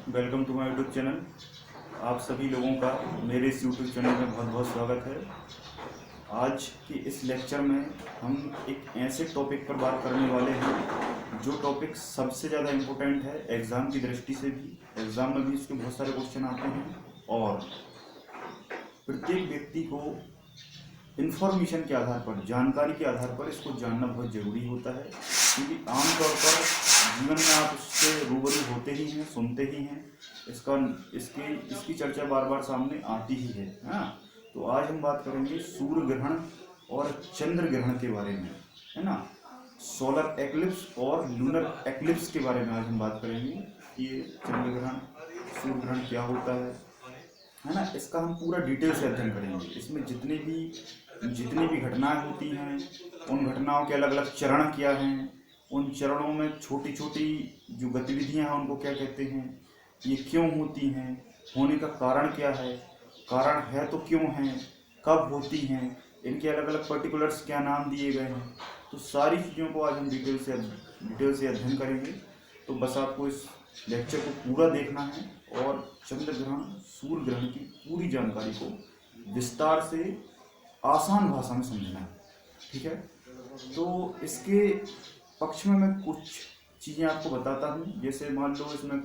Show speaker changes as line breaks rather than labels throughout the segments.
Welcome to my YouTube channel. आप सभी लोगों का मेरे इस यूट्यूब चैनल में बहुत बहुत स्वागत है। आज के इस लेक्चर में हम एक ऐसे टॉपिक पर बात करने वाले हैं जो टॉपिक सबसे ज़्यादा इम्पोर्टेंट है एग्ज़ाम की दृष्टि से भी। एग्ज़ाम में भी इसके बहुत सारे क्वेश्चन आते हैं और प्रत्येक व्यक्ति को इन्फॉर्मेशन के आधार पर, जानकारी के आधार पर इसको जानना बहुत ज़रूरी होता है, क्योंकि आमतौर पर जीवन में आप उससे रूबरू होते ही हैं, सुनते ही हैं, इसकी चर्चा बार बार सामने आती ही है। हाँ, तो आज हम बात करेंगे सूर्य ग्रहण और चंद्र ग्रहण के बारे में, है ना। सोलर एक्लिप्स और लूनर एक्लिप्स के बारे में आज हम बात करेंगे कि ये चंद्र ग्रहण, सूर्य ग्रहण क्या होता है ना। इसका हम पूरा डिटेल से अध्ययन करेंगे। इसमें जितनी भी घटनाएं होती हैं, उन घटनाओं के अलग अलग चरण क्या हैं, उन चरणों में छोटी छोटी जो गतिविधियां हैं उनको क्या कहते हैं, ये क्यों होती हैं, होने का कारण क्या है, कारण है तो क्यों हैं, कब होती हैं, इनके अलग अलग पर्टिकुलर्स क्या नाम दिए गए हैं। तो सारी चीज़ों को आज हम डिटेल से अध्ययन करेंगे। तो बस आपको इस लेक्चर को पूरा देखना है और चंद्र ग्रहण, सूर्य ग्रहण की पूरी जानकारी को विस्तार से आसान भाषा में समझना है, ठीक है। तो इसके पक्ष में मैं कुछ चीज़ें आपको बताता हूँ। जैसे मान लो इसमें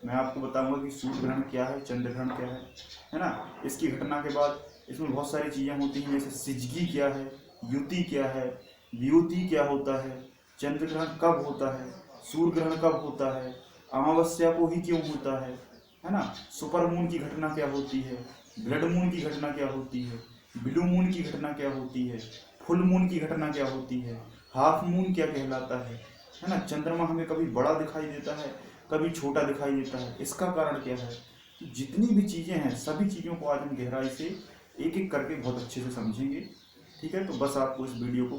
मैं आपको बताऊंगा कि सूर्य ग्रहण क्या है, चंद्र ग्रहण क्या है ना। इसकी घटना के बाद इसमें बहुत सारी चीज़ें होती हैं, जैसे सिजगी क्या है, युति क्या है, वियुति क्या होता है, चंद्र ग्रहण कब होता है, सूर्य ग्रहण कब होता है, अमावस्या को ही क्यों होता है ना। सुपर मून की घटना क्या होती है, ब्लड मून की घटना क्या होती है, ब्लू मून की घटना क्या होती है, फुल मून की घटना क्या होती है, हाफ मून क्या कहलाता है ना। चंद्रमा हमें कभी बड़ा दिखाई देता है, कभी छोटा दिखाई देता है, इसका कारण क्या है। तो जितनी भी चीज़ें हैं, सभी चीज़ों को आज हम गहराई से एक एक करके बहुत अच्छे से समझेंगे, ठीक है। तो बस आपको इस वीडियो को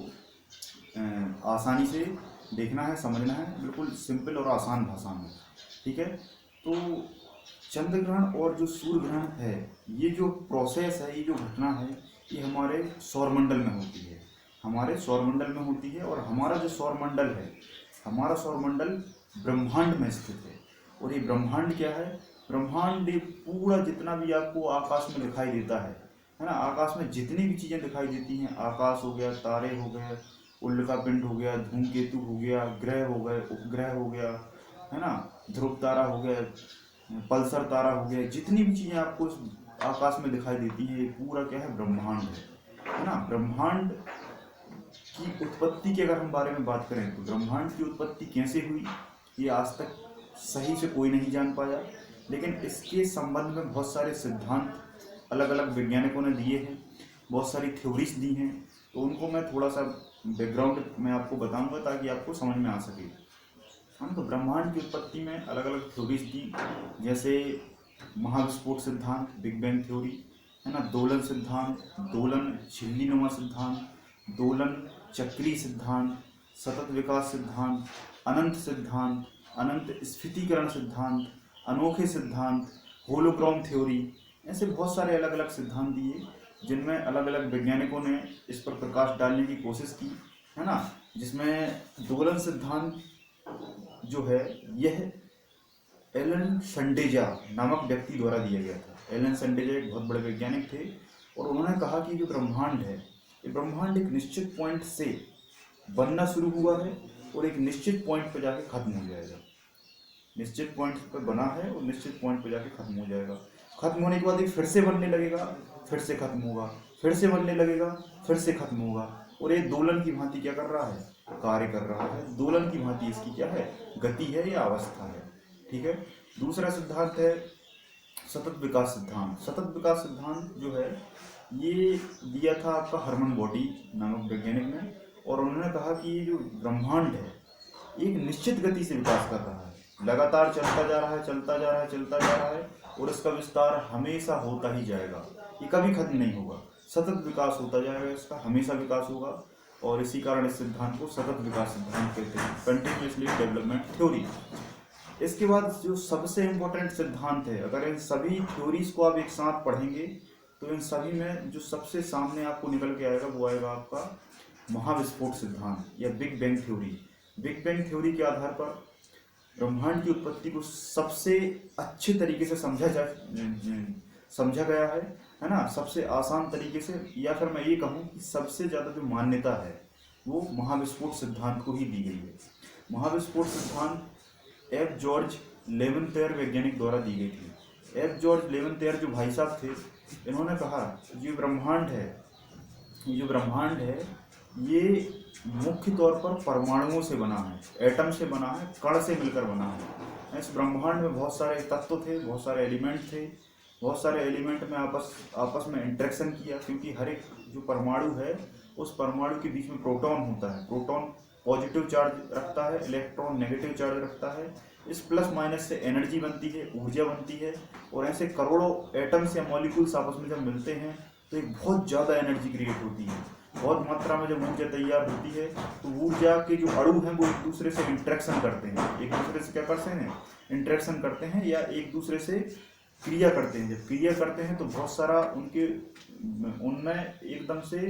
आसानी से देखना है, समझना है, बिल्कुल सिंपल और आसान भाषा में, ठीक है। तो चंद्र ग्रहण और जो सूर्य ग्रहण है, ये जो प्रोसेस है, ये जो घटना है, ये हमारे सौरमंडल में होती है, हमारे सौरमंडल में होती है। और हमारा जो सौरमंडल है, हमारा सौरमंडल ब्रह्मांड में स्थित है। और ये ब्रह्मांड क्या है, ब्रह्मांड ये पूरा जितना भी आपको आकाश में दिखाई देता है ना। आकाश में जितनी भी चीज़ें दिखाई देती हैं, आकाश हो गया, तारे हो गए, उल्का पिंड हो गया, धूमकेतु हो गया, ग्रह हो गए, उपग्रह हो गया, है ना, ध्रुव तारा हो गया, पल्सर तारा हो गया, जितनी भी चीज़ें आपको आकाश में दिखाई देती हैं, ये पूरा क्या है, ब्रह्मांड है ना। ब्रह्मांड की उत्पत्ति की अगर हम बारे में बात करें तो ब्रह्मांड की उत्पत्ति कैसे हुई, ये आज तक सही से कोई नहीं जान पाया। लेकिन इसके संबंध में बहुत सारे सिद्धांत अलग अलग वैज्ञानिकों ने दिए हैं, बहुत सारी थ्योरीज दी हैं। तो उनको मैं थोड़ा सा बैकग्राउंड में आपको बताऊंगा ताकि आपको समझ में आ सके। हम तो ब्रह्मांड की उत्पत्ति में अलग अलग थ्योरीज दी, जैसे महाविस्फोट सिद्धांत, बिग बैंग थ्योरी, है ना, दोलन सिद्धांत, दोलन झिल्लीनुमा सिद्धांत, दोलन चक्री सिद्धांत, सतत विकास सिद्धांत, अनंत सिद्धांत, अनंत स्फीतीकरण सिद्धांत, अनोखे सिद्धांत, होलोग्राम थ्योरी, ऐसे बहुत सारे अलग अलग सिद्धांत दिए, जिनमें अलग अलग वैज्ञानिकों ने इस पर प्रकाश डालने की कोशिश की, है ना। जिसमें दोलन सिद्धांत जो है, यह एलन संडेजा नामक व्यक्ति द्वारा दिया गया था। एलन संडेजा एक बहुत बड़े वैज्ञानिक थे और उन्होंने कहा कि जो ब्रह्मांड है, ये ब्रह्मांड एक निश्चित पॉइंट से बनना शुरू हुआ है और एक निश्चित पॉइंट पर जाके खत्म हो जाएगा। निश्चित पॉइंट पर बना है और निश्चित पॉइंट पर जाके खत्म हो जाएगा। खत्म होने के बाद ये फिर से बनने लगेगा, फिर से खत्म होगा, फिर से बनने लगेगा, फिर से खत्म होगा। और ये दोलन की भांति क्या कर रहा है, कार्य कर रहा है। दोलन की भांति इसकी क्या है, गति है या अवस्था है, ठीक है। दूसरा सिद्धांत है सतत विकास सिद्धांत। सतत विकास सिद्धांत जो है, ये दिया था आपका हरमन बॉडी नामक वैज्ञानिक ने। और उन्होंने कहा कि ये जो ब्रह्मांड है, एक निश्चित गति से विकास कर रहा है, लगातार चलता जा रहा है, चलता जा रहा है, चलता जा रहा है, और इसका विस्तार हमेशा होता ही जाएगा, ये कभी खत्म नहीं होगा। सतत विकास होता जाएगा, इसका हमेशा विकास होगा। और इसी कारण इस सिद्धांत को सतत विकास सिद्धांत कहते हैं, कंटिन्यूअसली डेवलपमेंट थ्योरी। इसके बाद जो सबसे इम्पोर्टेंट सिद्धांत है, अगर इन सभी थ्योरीज को आप एक साथ पढ़ेंगे तो इन सभी में जो सबसे सामने आपको निकल के आएगा वो आएगा आपका महाविस्फोट सिद्धांत या big bang theory. Big bang theory के आधार पर ब्रह्मांड की उत्पत्ति को सबसे अच्छे तरीके से समझा गया है ना, सबसे आसान तरीके से, या फिर मैं ये कहूँ कि सबसे ज़्यादा जो मान्यता है वो महाविस्फोट सिद्धांत को ही दी गई है। महाविस्फोट सिद्धांत एफ जॉर्ज लेवेंथेयर वैज्ञानिक द्वारा दी गई थी। एफ जॉर्ज लेवेंथेयर जो भाई साहब थे, इन्होंने कहा ये जो ब्रह्मांड है ये मुख्य तौर पर परमाणुओं से बना है, एटम से बना है, कण से मिलकर बना है। इस ब्रह्मांड में बहुत सारे तत्व थे, बहुत सारे एलिमेंट थे, बहुत सारे एलिमेंट में आपस में इंटरेक्शन किया, क्योंकि हर एक जो परमाणु है उस परमाणु के बीच में प्रोटॉन होता है। प्रोटॉन पॉजिटिव चार्ज रखता है, इलेक्ट्रॉन नेगेटिव चार्ज रखता है। इस प्लस माइनस से एनर्जी बनती है, ऊर्जा बनती है, और ऐसे करोड़ों एटम्स या मॉलिक्यूल्स आपस में जब मिलते हैं तो एक बहुत ज़्यादा एनर्जी क्रिएट होती है। बहुत मात्रा में जब ऊर्जा तैयार होती है तो ऊर्जा के जो अणु हैं वो एक दूसरे से इंटरेक्शन करते हैं, एक दूसरे से क्या करते हैं, इंटरेक्शन करते हैं, या एक दूसरे से क्रिया करते हैं। जब क्रिया करते हैं तो बहुत सारा उनमें एकदम से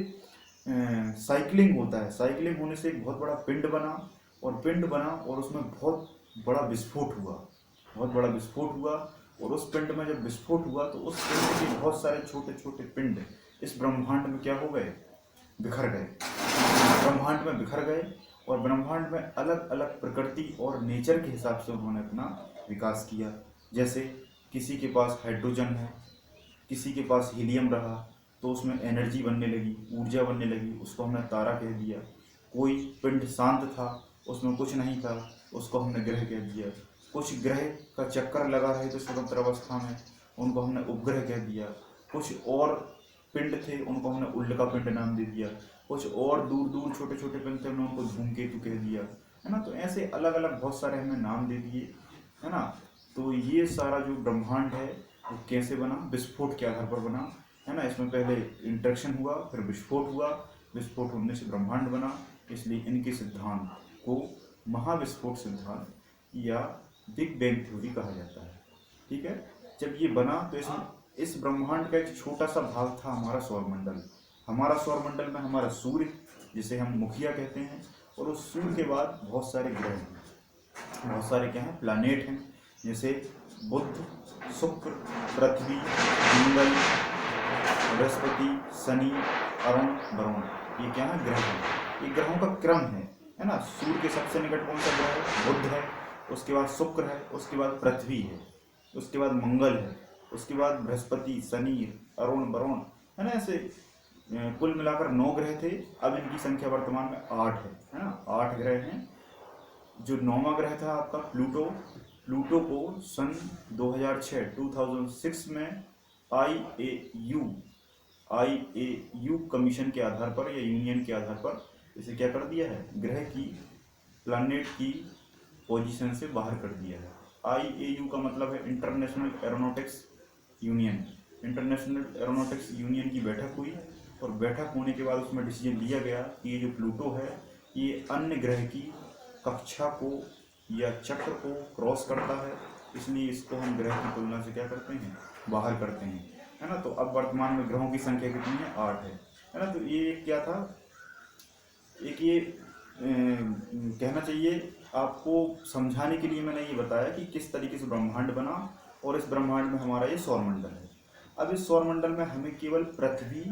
साइक्लिंग होता है। साइक्लिंग होने से एक बहुत बड़ा पिंड बना और उसमें बहुत बड़ा विस्फोट हुआ। और उस पिंड में जब विस्फोट हुआ तो उस पिंड के बहुत सारे छोटे छोटे पिंड इस ब्रह्मांड में क्या हो गए, बिखर गए। और ब्रह्मांड में अलग अलग प्रकृति और नेचर के हिसाब से उन्होंने अपना विकास किया। जैसे किसी के पास हाइड्रोजन है, किसी के पास हीलियम रहा तो उसमें एनर्जी बनने लगी, ऊर्जा बनने लगी, उसको हमने तारा कह दिया। कोई पिंड शांत था, उसमें कुछ नहीं था, उसको हमने ग्रह कह दिया। कुछ ग्रह का चक्कर लगा रहे थे स्वतंत्र अवस्था में, उनको हमने उपग्रह कह दिया। कुछ और पिंड थे, उनको हमने उल्का पिंड नाम दे दिया। कुछ और दूर दूर छोटे छोटे पिंड थे, हमने उनको धूमकेतु कह दिया, है ना। तो ऐसे अलग अलग बहुत सारे हमने नाम दे दिए, है ना। तो ये सारा जो ब्रह्मांड है वो कैसे बना, विस्फोट के आधार पर बना, है ना। इसमें पहले इंटरेक्शन हुआ, फिर विस्फोट हुआ, विस्फोट होने से ब्रह्मांड बना। इसलिए इनके सिद्धांत को महाविस्फोट सिद्धांत या बिग बैंग थ्योरी कहा जाता है। ठीक है। जब ये बना तो इस ब्रह्मांड का एक छोटा सा भाग था हमारा सौरमंडल। हमारा सौरमंडल में हमारा सूर्य, जिसे हम मुखिया कहते हैं, और उस सूर्य के बाद बहुत सारे ग्रह हैं, बहुत सारे क्या हैं, प्लैनेट हैं, जैसे बुध, शुक्र, पृथ्वी, मंगल, बृहस्पति, शनि, अरुण, वरुण। ये क्या है, ग्रह हैं। ये ग्रहों का क्रम है ना। सूर्य के सबसे निकट कौन सा ग्रह है, बुध है, उसके बाद शुक्र है, उसके बाद पृथ्वी है, उसके बाद मंगल है, उसके बाद बृहस्पति, शनि, अरुण, वरुण, है ना। ऐसे कुल मिलाकर 9 ग्रह थे। अब इनकी संख्या वर्तमान में 8 है ना। 8 ग्रह हैं। जो 9वां ग्रह था आपका प्लूटो को सन 2006 में आईएयू कमीशन के आधार पर या यूनियन के आधार पर इसे क्या कर दिया है, ग्रह की, प्लैनेट की पोजीशन से बाहर कर दिया है। आईएयू का मतलब है international aeronautics union. International aeronautics union की बैठक हुई, और बैठक होने के बाद उसमें डिसीजन लिया गया कि ये जो प्लूटो है ये अन्य ग्रह की कक्षा को या चक्र को क्रॉस करता है, इसलिए इसको हम ग्रह की तुलना से क्या करते हैं, बाहर करते हैं, है ना। तो अब वर्तमान में ग्रहों की संख्या कितनी है, 8 है ना। तो ये क्या था, एक ये कहना चाहिए आपको समझाने के लिए मैंने ये बताया कि किस तरीके से ब्रह्मांड बना, और इस ब्रह्मांड में हमारा ये सौरमंडल है। अब इस सौरमंडल में हमें केवल पृथ्वी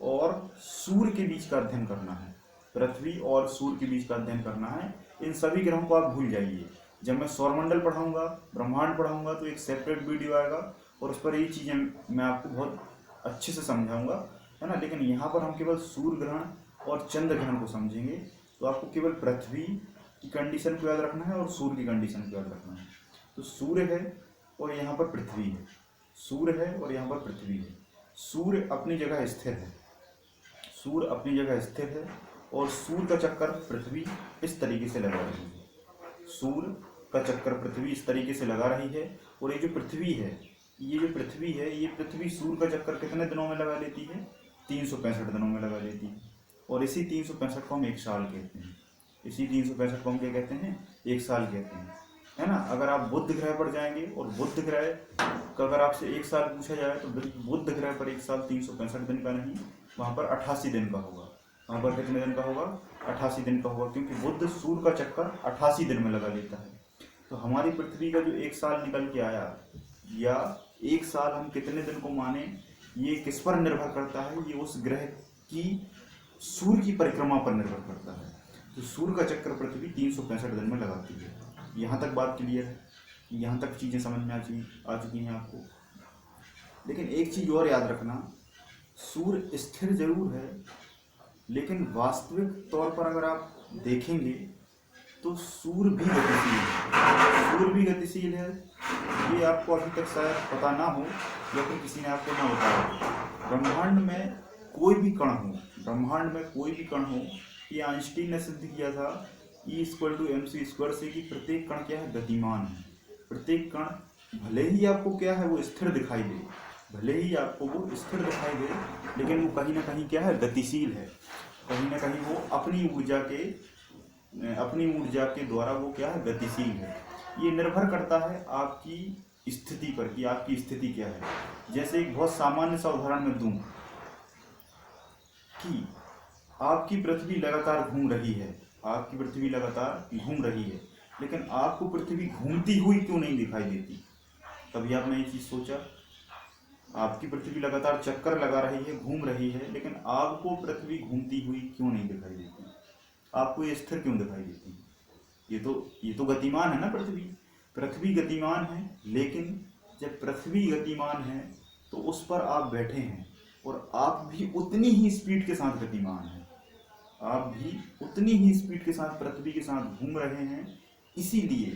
और सूर्य के बीच का अध्ययन करना है। पृथ्वी और सूर्य के बीच का अध्ययन करना है। इन सभी ग्रहों को आप भूल जाइए। जब मैं सौरमंडल पढ़ाऊंगा, ब्रह्मांड पढ़ाऊंगा, तो एक सेपरेट वीडियो आएगा और उस पर ये चीज़ें मैं आपको बहुत अच्छे से समझाऊंगा, है ना। लेकिन यहाँ पर हम केवल सूर्य ग्रहण और चंद्र ग्रहण को समझेंगे। तो आपको केवल पृथ्वी की कंडीशन को याद रखना है और सूर्य की कंडीशन को याद रखना है। तो सूर्य है और यहाँ पर पृथ्वी है, सूर्य है और यहाँ पर पृथ्वी है। सूर्य अपनी जगह स्थिर है, सूर्य अपनी जगह स्थिर है, और सूर्य का चक्कर पृथ्वी इस तरीके से लगा रही है। सूर्य का चक्कर पृथ्वी इस तरीके से लगा रही है। और ये जो पृथ्वी है, ये पृथ्वी सूर्य का चक्कर कितने दिनों में लगा लेती है, 365 दिनों में लगा लेती है। और इसी 365 को हम एक साल कहते हैं। इसी 365 को हम क्या कहते हैं, एक साल कहते हैं, है ना। अगर आप बुध ग्रह पर जाएंगे और बुध ग्रह का अगर आपसे एक साल पूछा जाए तो बुध ग्रह पर एक साल 365 दिन का नहीं, वहाँ पर 88 दिन का होगा। वहाँ पर कितने दिन का होगा, 88 दिन का होगा, क्योंकि बुध सूर्य का चक्कर 88 दिन में लगा लेता है। तो हमारी पृथ्वी का जो 1 साल निकल के आया, या 1 साल हम कितने दिन को माने, ये किस पर निर्भर करता है? ये उस ग्रह की सूर्य की परिक्रमा पर निर्भर करता है। तो सूर्य का चक्कर पृथ्वी 365 दिन में लगाती है। यहाँ तक बात क्लियर है? यहाँ तक चीज़ें समझ में आ चुकी हैं आपको। लेकिन एक चीज़ और याद रखना, सूर्य स्थिर जरूर है, लेकिन वास्तविक तौर पर अगर आप देखेंगे तो सूर्य भी गतिशील है। सूर्य भी गतिशील है, ये आपको अभी तक शायद पता ना हो, या फिर किसी ने आपको ना बताया। ब्रह्मांड में कोई भी कण हो, ये आइंस्टीन ने सिद्ध किया था E=mc² से, कि प्रत्येक कण क्या है? गतिमान है। प्रत्येक कण भले ही आपको क्या है, वो स्थिर दिखाई दे, लेकिन वो कहीं ना कहीं क्या है? गतिशील है। कहीं ना कहीं वो अपनी ऊर्जा के द्वारा वो क्या है? गतिशील है। ये निर्भर करता है आपकी स्थिति पर, कि आपकी स्थिति क्या है। जैसे एक बहुत सामान्य सा उदाहरण मैं दूं, कि आपकी पृथ्वी लगातार घूम रही है, लेकिन आपको पृथ्वी घूमती हुई क्यों नहीं दिखाई देती? कभी आपने ये चीज सोचा? आपकी पृथ्वी लगातार चक्कर लगा रही है, घूम रही है, लेकिन आपको पृथ्वी घूमती हुई क्यों नहीं दिखाई देती? आपको ये स्थिर क्यों दिखाई देती है? ये तो गतिमान है ना। पृथ्वी गतिमान है, लेकिन जब पृथ्वी गतिमान है तो उस पर आप बैठे हैं, और आप भी उतनी ही स्पीड के साथ गतिमान हैं। आप भी उतनी ही स्पीड के साथ पृथ्वी के साथ घूम रहे हैं। इसीलिए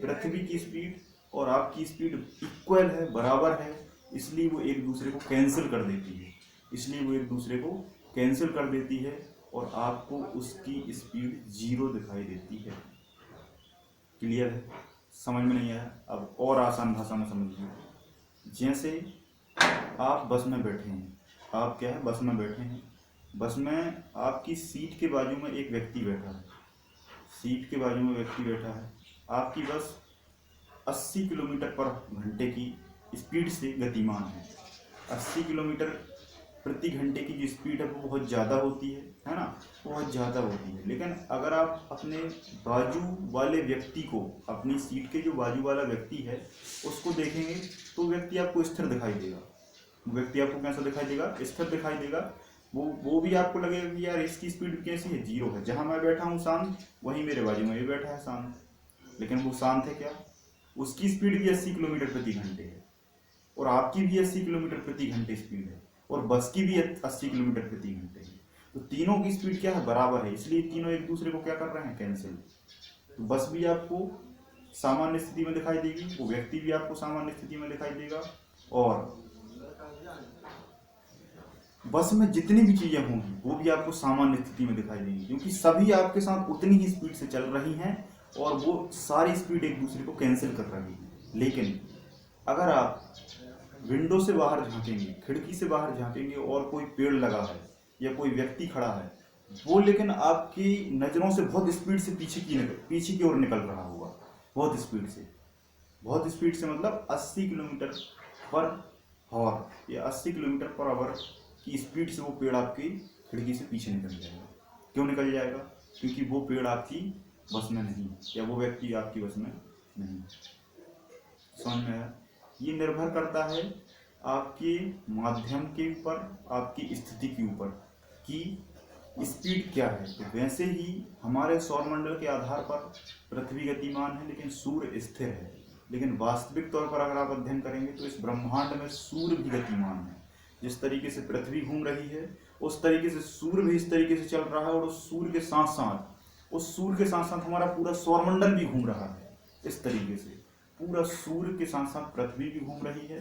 पृथ्वी की स्पीड और आपकी स्पीड इक्वल है, बराबर है। इसलिए वो एक दूसरे को कैंसिल कर देती है, और आपको उसकी स्पीड 0 दिखाई देती है। क्लियर है? समझ में नहीं आया? अब और आसान भाषा में समझिए। जैसे आप बस में बैठे हैं, बस में आपकी सीट के बाजू में एक व्यक्ति बैठा है। आपकी बस 80 किलोमीटर पर घंटे की स्पीड से गतिमान है। 80 किलोमीटर प्रति घंटे की जो स्पीड है वो बहुत ज़्यादा होती है ना, बहुत ज़्यादा होती है। लेकिन अगर आप अपने बाजू वाले व्यक्ति को, अपनी सीट के जो बाजू वाला व्यक्ति है उसको देखेंगे, तो व्यक्ति आपको स्थिर दिखाई देगा। व्यक्ति आपको कैसा दिखाई देगा? स्थिर दिखाई देगा। वो भी आपको लगेगा कि यार इसकी स्पीड कैसी है? 0 है। जहाँ मैं बैठा हूँ शांत, वहीं मेरे बाजू में ये बैठा है शांत, लेकिन वो शांत है क्या? उसकी स्पीड भी 80 किलोमीटर प्रति घंटे है, और आपकी भी 80 किलोमीटर प्रति घंटे स्पीड है, और बस की भी 80 किलोमीटर प्रति घंटे है। तो तीनों की स्पीड क्या है? बराबर है। इसलिए तीनों एक दूसरे को क्या कर रहे हैं? कैंसिल। तो बस भी आपको सामान्य स्थिति में दिखाई देगी, वो व्यक्ति भी आपको सामान्य स्थिति में दिखाई देगा, और बस में जितनी भी चीजें होंगी वो भी आपको सामान्य स्थिति में दिखाई देंगी, क्योंकि सभी आपके साथ उतनी ही स्पीड से चल रही हैं, और वो सारी स्पीड एक दूसरे को कैंसिल कर रही है। लेकिन अगर आप विंडो से बाहर झांकेंगे, खिड़की से बाहर झांकेंगे, और कोई पेड़ लगा है या कोई व्यक्ति खड़ा है, वो लेकिन आपकी नज़रों से बहुत स्पीड से पीछे की ओर निकल रहा होगा, बहुत स्पीड से मतलब 80 किलोमीटर पर आवर या 80 किलोमीटर पर आवर की स्पीड से वो पेड़ आपकी खिड़की से पीछे निकल जाएगा। क्यों निकल जाएगा? क्योंकि वो पेड़ आपकी बस में नहीं, या वो व्यक्ति आपकी बस में नहीं। समझ में आया? ये निर्भर करता है आपके माध्यम के ऊपर, आपकी स्थिति के ऊपर, कि स्पीड क्या है। तो वैसे ही हमारे सौरमंडल के आधार पर पृथ्वी गतिमान है, लेकिन सूर्य स्थिर है। लेकिन वास्तविक तौर पर अगर आप अध्ययन करेंगे तो इस ब्रह्मांड में सूर्य भी गतिमान है। जिस तरीके से पृथ्वी घूम रही है, उस तरीके से सूर्य भी इस तरीके से चल रहा है, और उस सूर्य के साथ साथ हमारा पूरा सौरमंडल भी घूम रहा है। इस तरीके से पूरा सूर्य के साथ साथ पृथ्वी भी घूम रही है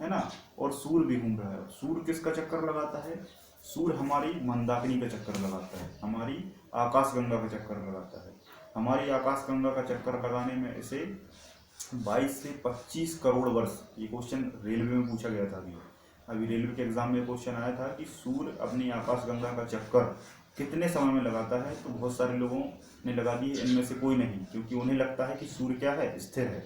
ना, और सूर्य भी घूम रहा है। सूर्य किसका चक्कर लगाता है? सूर्य हमारी मंदाकिनी का चक्कर लगाता है, हमारी आकाशगंगा का चक्कर लगाता है। हमारी आकाशगंगा का चक्कर लगाने में इसे 22 से 25 करोड़ वर्ष, ये क्वेश्चन रेलवे में पूछा गया था। अभी रेलवे के एग्जाम में क्वेश्चन आया था कि सूर्य अपनी आकाशगंगा का चक्कर कितने समय में लगाता है। तो बहुत सारे लोगों ने लगा दी, इनमें से कोई नहीं, क्योंकि उन्हें लगता है कि सूर्य क्या है? स्थिर है।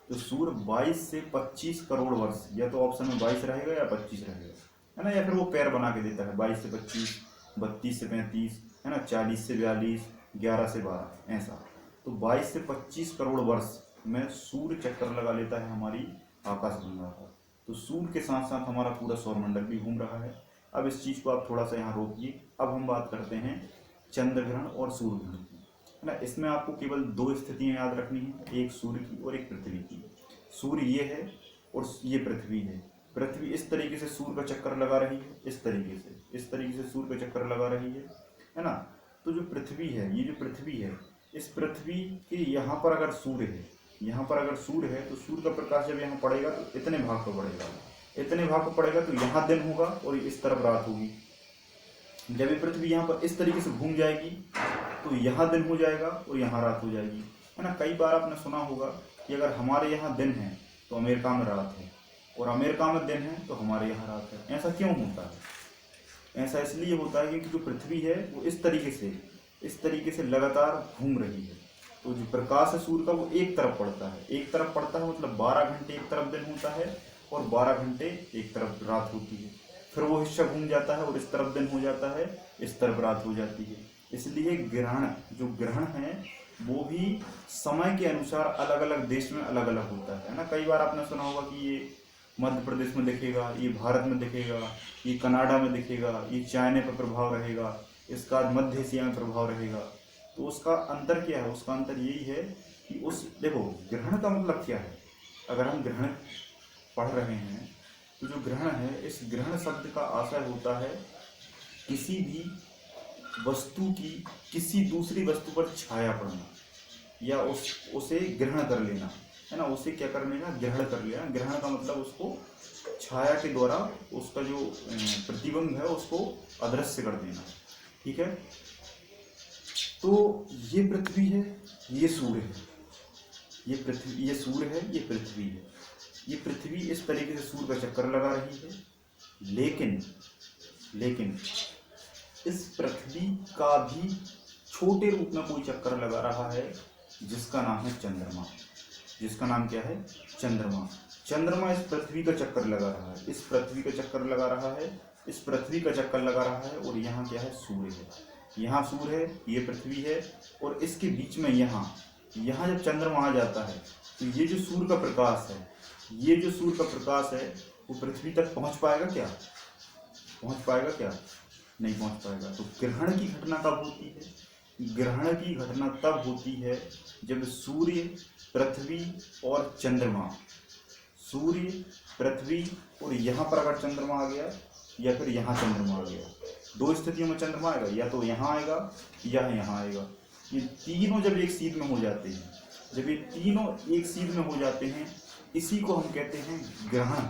तो सूर्य 22 से 25 करोड़ वर्ष, या तो ऑप्शन में 22 रहेगा या 25 रहेगा, है ना, या फिर वो पैर बना के देता है 22 से 25, 32 से 35, है ना, 40 से 42, 11 से 12, ऐसा। तो 22 से 25 करोड़ वर्ष में सूर्य चक्कर लगा लेता है हमारी आकाशगंगा का। तो सूर्य के साथ साथ हमारा पूरा सौरमंडल भी घूम रहा है। अब इस चीज़ को आप थोड़ा सा यहाँ रोकिए। अब हम बात करते हैं चंद्र ग्रहण और सूर्य ग्रहण की, है ना। इसमें आपको केवल दो स्थितियाँ याद रखनी है, एक सूर्य की और एक पृथ्वी की। सूर्य ये है और ये पृथ्वी है। पृथ्वी इस तरीके से सूर्य का चक्कर लगा रही है, इस तरीके से सूर्य का चक्कर लगा रही है ना। तो जो पृथ्वी है, ये जो पृथ्वी है, इस पृथ्वी के यहाँ पर अगर सूर्य है, यहाँ पर अगर सूर्य है, तो सूर्य का प्रकाश जब यहाँ पड़ेगा तो इतने भाग पर पड़ेगा, इतने भाग पर पड़ेगा, तो यहाँ दिन होगा और इस तरफ रात होगी। जब ये पृथ्वी यहाँ पर इस तरीके से घूम जाएगी तो यहाँ दिन हो जाएगा और यहाँ रात हो जाएगी, है ना। कई बार आपने सुना होगा कि अगर हमारे यहाँ दिन है तो अमेरिका में रात है, और अमेरिका में दिन है तो हमारे यहाँ रात है। ऐसा क्यों होता है? ऐसा इसलिए होता है क्योंकि जो पृथ्वी है वो इस तरीके से लगातार घूम रही है। तो जो प्रकाश है सूर्य का वो एक तरफ पड़ता है, मतलब 12 घंटे एक तरफ दिन होता है और 12 घंटे एक तरफ रात होती है। फिर वो हिस्सा घूम जाता है और इस तरफ दिन हो जाता है, इस तरफ रात हो जाती है। इसलिए जो ग्रहण है वो भी समय के अनुसार अलग अलग देश में अलग अलग होता है ना। कई बार आपने सुना होगा कि ये मध्य प्रदेश में दिखेगा, ये भारत में दिखेगा, ये कनाडा में दिखेगा, ये चाइना पर प्रभाव रहेगा, इसका मध्य एशिया में प्रभाव रहेगा। तो उसका अंतर क्या है? उसका अंतर यही है कि देखो, ग्रहण का मतलब क्या है। अगर हम ग्रहण पढ़ रहे हैं तो जो ग्रहण है, इस ग्रहण शब्द का आशय होता है किसी भी वस्तु की किसी दूसरी वस्तु पर छाया पड़ना, या उसे ग्रहण कर लेना, है ना। उसे क्या कर लेना? ग्रहण कर लेना। ग्रहण का मतलब उसको छाया के द्वारा उसका जो प्रतिबिंब है उसको अदृश्य कर देना, ठीक है। तो ये पृथ्वी है, ये सूर्य है, ये सूर्य है, ये पृथ्वी है। ये पृथ्वी इस तरीके से सूर्य का चक्कर लगा रही है, लेकिन इस पृथ्वी का भी छोटे रूप में कोई चक्कर लगा रहा है जिसका नाम है चंद्रमा। जिसका नाम क्या है? चंद्रमा। चंद्रमा इस पृथ्वी का चक्कर लगा रहा है, इस पृथ्वी का चक्कर लगा रहा है, इस पृथ्वी का चक्कर लगा रहा है। और यहाँ क्या है? सूर्य है। यहाँ सूर्य है, ये पृथ्वी है, और इसके बीच में यहाँ जब चंद्रमा आ जाता है तो ये जो सूर्य का प्रकाश है, वो पृथ्वी तक पहुँच पाएगा क्या? नहीं पहुँच पाएगा। तो ग्रहण की घटना कब होती है? ग्रहण की घटना तब होती है जब सूर्य, पृथ्वी और चंद्रमा, सूर्य, पृथ्वी और यहाँ पर अगर चंद्रमा आ गया या फिर यहाँ चंद्रमा आ गया। दो स्थितियों में चंद्रमा आएगा, या तो यहाँ आएगा या यहाँ आएगा। ये तीनों जब एक सीध में हो जाते हैं, इसी को हम कहते हैं ग्रहण,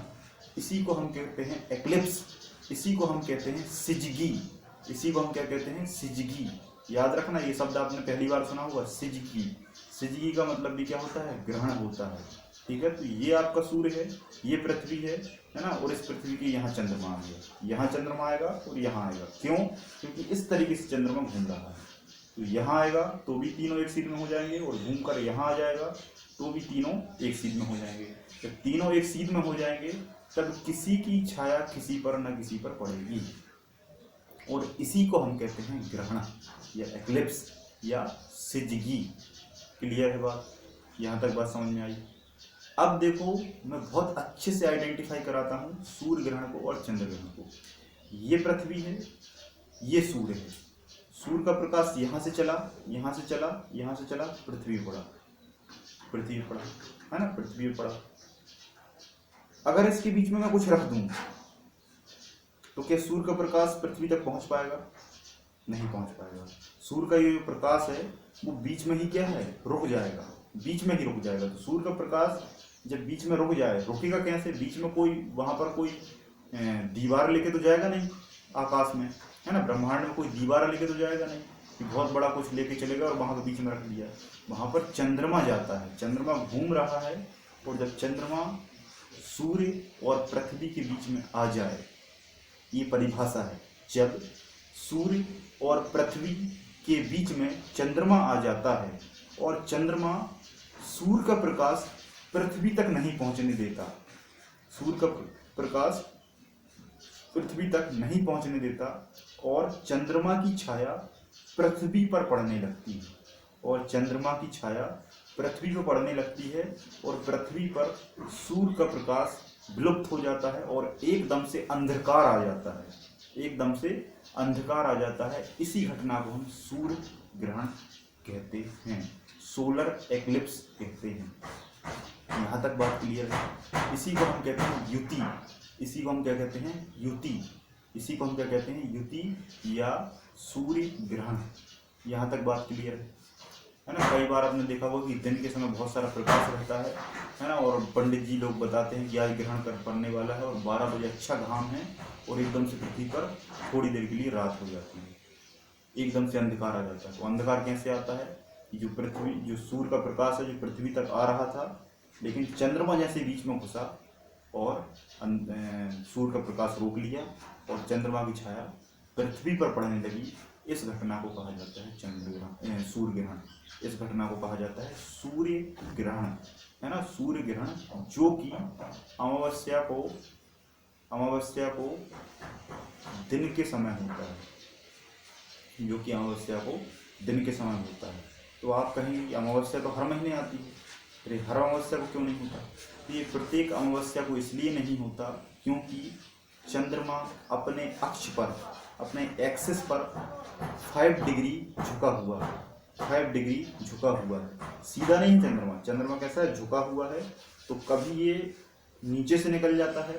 इसी को हम कहते हैं एक्लिप्स, इसी को हम कहते हैं सिजगी। इसी को हम क्या कहते हैं? सिजगी। याद रखना, ये शब्द आपने पहली बार सुना होगा, सिजगी। सिजगी का मतलब भी क्या होता है? ग्रहण होता है, ठीक है। तो ये आपका सूर्य है, ये पृथ्वी है ना। और इस पृथ्वी के यहाँ चंद्रमा आ गया, यहाँ चंद्रमा आएगा और यहाँ आएगा। क्यों? क्योंकि इस तरीके से चंद्रमा घूम रहा है। तो यहाँ आएगा तो भी तीनों एक सीध में हो जाएंगे, और घूमकर यहाँ आ जाएगा तो भी तीनों एक सीध में हो जाएंगे। जब तीनों एक सीध में हो जाएंगे तब किसी की छाया किसी पर न किसी पर पड़ेगी, और इसी को हम कहते हैं ग्रहण या एक्लिप्स या सिजगी। क्लियर है बात? यहाँ तक बात समझ में आई? अब देखो, मैं बहुत अच्छे से आइडेंटिफाई कराता हूँ सूर्य ग्रहण को और चंद्र ग्रहण को। ये पृथ्वी है, ये सूर्य है। सूर्य का प्रकाश यहाँ से चला, पृथ्वी पड़ा, है ना, पृथ्वी पड़ा। अगर इसके बीच में मैं कुछ रख दूं तो क्या सूर्य का प्रकाश पृथ्वी तक पहुंच पाएगा? नहीं पहुंच पाएगा। सूर्य का ये जो प्रकाश है वो बीच में ही क्या है? रुक जाएगा, बीच में ही रुक जाएगा। तो सूर्य का प्रकाश जब बीच में रुक जाए, रुकेगा कैसे? बीच में वहां पर कोई दीवार लेके तो जाएगा नहीं आकाश में, है ना। ब्रह्मांड में कोई दीवार लेके तो जाएगा नहीं कि बहुत बड़ा कुछ लेके चलेगा और वहां पर बीच में रख दिया। वहां पर चंद्रमा जाता है, चंद्रमा घूम रहा है, और जब चंद्रमा सूर्य और पृथ्वी के बीच में आ जाए, ये परिभाषा है, जब सूर्य और पृथ्वी के बीच में चंद्रमा आ जाता है और चंद्रमा सूर्य का प्रकाश पृथ्वी तक नहीं पहुंचने देता, सूर्य का प्रकाश पृथ्वी तक नहीं पहुंचने देता, और चंद्रमा की छाया पृथ्वी पर पड़ने लगती है, और चंद्रमा की छाया पृथ्वी पर पड़ने लगती है और पृथ्वी पर सूर्य का प्रकाश विलुप्त हो जाता है और एकदम से अंधकार आ जाता है, एकदम से अंधकार आ जाता है। इसी घटना को हम सूर्य ग्रहण कहते हैं, सोलर एक्लिप्स कहते हैं। यहाँ तक बात क्लियर है। इसी को हम कहते हैं युति, इसी को हम क्या कहते हैं, युति, इसी को हम क्या कहते हैं, युति या सूर्य ग्रहण। यहाँ तक बात क्लियर है ना। कई बार आपने देखा होगा कि दिन के समय बहुत सारा प्रकाश रहता है ना, और पंडित जी लोग बताते हैं कि आज ग्रहण कर पड़ने वाला है और 12 बजे अच्छा घाम है और एकदम से पृथ्वी पर थोड़ी देर के लिए रात हो जाती है, एकदम से अंधकार आ जाता है। तो अंधकार कैसे आता है कि जो सूर्य का प्रकाश है जो पृथ्वी तक आ रहा था, लेकिन चंद्रमा जैसे बीच में घुसा और सूर्य का प्रकाश रोक लिया और चंद्रमा की छाया पृथ्वी पर पड़ने लगी। इस घटना को कहा जाता है सूर्य ग्रहण। इस घटना को कहा जाता है सूर्य ग्रहण, है ना, सूर्य ग्रहण, जो कि अमावस्या को दिन के समय होता है, जो कि अमावस्या को दिन के समय होता है। तो आप कहेंगे कि अमावस्या तो हर महीने आती है, अरे हर अमावस्या को क्यों नहीं होता? तो ये प्रत्येक अमावस्या को इसलिए नहीं होता क्योंकि चंद्रमा अपने अक्ष पर, अपने एक्सिस पर 5 डिग्री झुका हुआ है, 5 डिग्री झुका हुआ है, सीधा नहीं। चंद्रमा कैसा है, झुका हुआ है। तो कभी ये नीचे से निकल जाता है,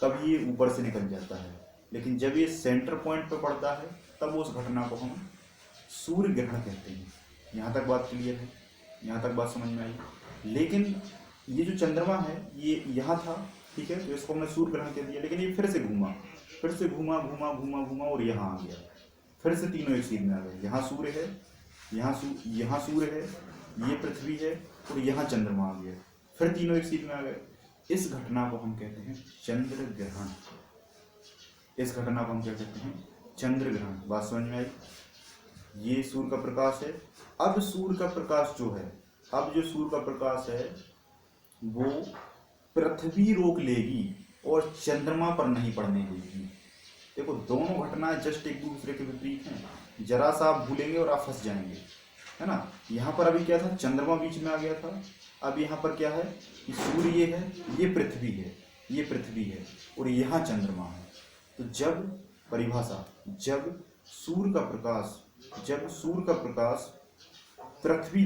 कभी ये ऊपर से निकल जाता है, लेकिन जब ये सेंटर पॉइंट पर पड़ता है तब उस घटना को हम सूर्य ग्रहण कहते हैं। यहाँ तक बात क्लियर है, यहाँ तक बात समझ में आई। लेकिन ये जो चंद्रमा है ये यहाँ था, ठीक है, तो इसको हमने सूर्य ग्रहण कह दिया, लेकिन ये फिर से घूमा और यहाँ आ गया, फिर से तीनों एक सीध में आ गए। यहाँ सूर्य है, यहाँ सूर्य है, ये पृथ्वी है और यहाँ चंद्रमा आ गया, फिर तीनों एक सीध में आ गए। इस घटना को हम कहते हैं चंद्र ग्रहण। इस घटना को हम क्या कहते हैं, चंद्र ग्रहण। बात समझ में आई। ये सूर्य का प्रकाश है। अब सूर्य का प्रकाश जो है, अब जो सूर्य का प्रकाश है वो पृथ्वी रोक लेगी और चंद्रमा पर नहीं पड़ने देगी। देखो दोनों घटनाएं जस्ट एक दूसरे के विपरीत हैं। जरा सा आप भूलेंगे और आप फंस जाएंगे, है ना। यहाँ पर अभी क्या था, चंद्रमा बीच में आ गया था। अब यहाँ पर क्या है कि सूर्य ये है, ये पृथ्वी है, ये पृथ्वी है और यहाँ चंद्रमा है। तो जब परिभाषा, जब सूर्य का प्रकाश पृथ्वी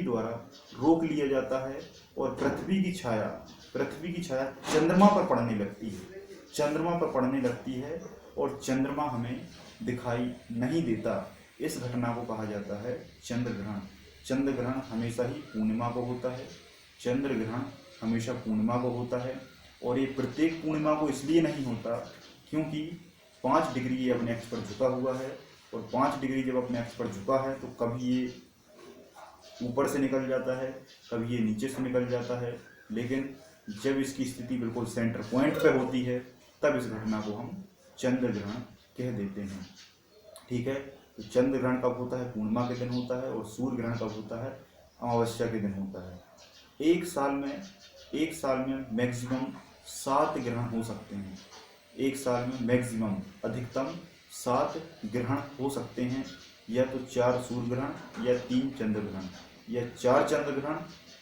द्वारा रोक लिया जाता है और पृथ्वी की छाया चंद्रमा पर पड़ने लगती है और चंद्रमा हमें दिखाई नहीं देता। इस घटना को कहा जाता है चंद्र ग्रहण। चंद्र ग्रहण हमेशा ही पूर्णिमा को होता है। चंद्र ग्रहण हमेशा पूर्णिमा को होता है और ये प्रत्येक पूर्णिमा को इसलिए नहीं होता क्योंकि 5 डिग्री ये अपने अक्ष पर झुका हुआ है और 5 डिग्री जब अपने अक्ष पर झुका है तो कभी ये ऊपर से निकल जाता है, कभी ये नीचे से निकल जाता है, लेकिन जब इसकी स्थिति बिल्कुल सेंटर पॉइंट पे होती है तब इस घटना को हम चंद्र ग्रहण कह देते हैं। ठीक है, तो चंद्र ग्रहण कब होता है, पूर्णिमा के दिन होता है और सूर्य ग्रहण कब होता है, अमावस्या के दिन होता है। एक साल में मैक्सिमम 7 ग्रहण हो सकते हैं। एक साल में मैक्सिमम, अधिकतम 7 ग्रहण हो सकते हैं, या तो 4 सूर्य ग्रहण या 3 चंद्र ग्रहण, या 4 चंद्र ग्रहण